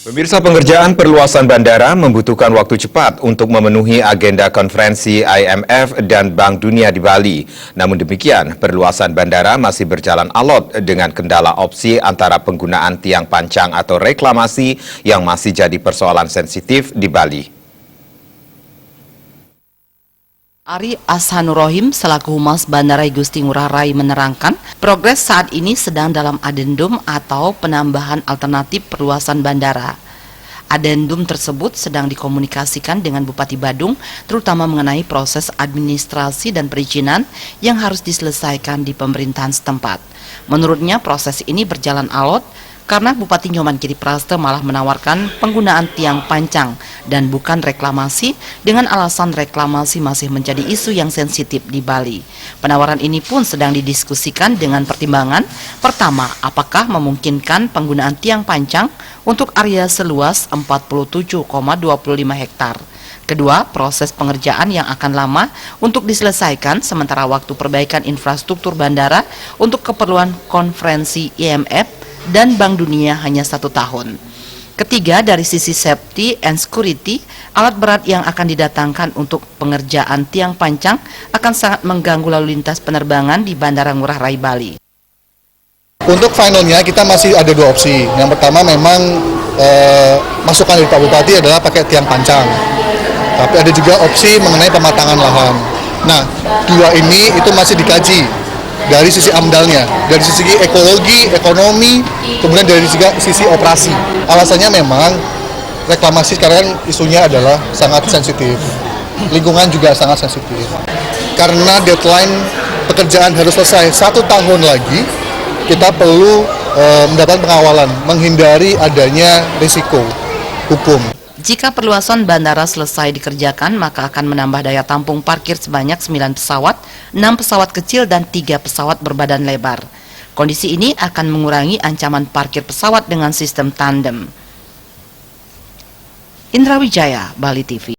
Pemirsa, pengerjaan perluasan bandara membutuhkan waktu cepat untuk memenuhi agenda konferensi IMF dan Bank Dunia di Bali. Namun demikian, perluasan bandara masih berjalan alot dengan kendala opsi antara penggunaan tiang pancang atau reklamasi yang masih jadi persoalan sensitif di Bali. Ari Ashanurohim selaku Humas Bandara Igusti Ngurah Rai menerangkan, progres saat ini sedang dalam adendum atau penambahan alternatif perluasan bandara. Adendum tersebut sedang dikomunikasikan dengan Bupati Badung, terutama mengenai proses administrasi dan perizinan yang harus diselesaikan di pemerintahan setempat. Menurutnya proses ini berjalan alot, karena Bupati Nyoman Kiripraste malah menawarkan penggunaan tiang pancang dan bukan reklamasi dengan alasan reklamasi masih menjadi isu yang sensitif di Bali. Penawaran ini pun sedang didiskusikan dengan pertimbangan, pertama, apakah memungkinkan penggunaan tiang pancang untuk area seluas 47,25 hektar. Kedua, proses pengerjaan yang akan lama untuk diselesaikan sementara waktu perbaikan infrastruktur bandara untuk keperluan konferensi IMF dan Bank Dunia hanya 1 tahun. Ketiga, dari sisi safety and security, alat berat yang akan didatangkan untuk pengerjaan tiang pancang akan sangat mengganggu lalu lintas penerbangan di Bandara Ngurah Rai Bali. Untuk finalnya kita masih ada 2 opsi. Yang pertama memang masukan dari Pak Bupati adalah pakai tiang pancang. Tapi ada juga opsi mengenai pematangan lahan. Nah, 2 ini itu masih dikaji dari sisi amdalnya, dari sisi ekologi, ekonomi, kemudian dari sisi operasi. Alasannya memang reklamasi sekarang isunya adalah sangat sensitif, lingkungan juga sangat sensitif. Karena deadline pekerjaan harus selesai 1 tahun lagi, kita perlu mendapatkan pengawalan, menghindari adanya risiko hukum. Jika perluasan bandara selesai dikerjakan, maka akan menambah daya tampung parkir sebanyak 9 pesawat, 6 pesawat kecil dan 3 pesawat berbadan lebar. Kondisi ini akan mengurangi ancaman parkir pesawat dengan sistem tandem. Indra Wijaya, Bali TV.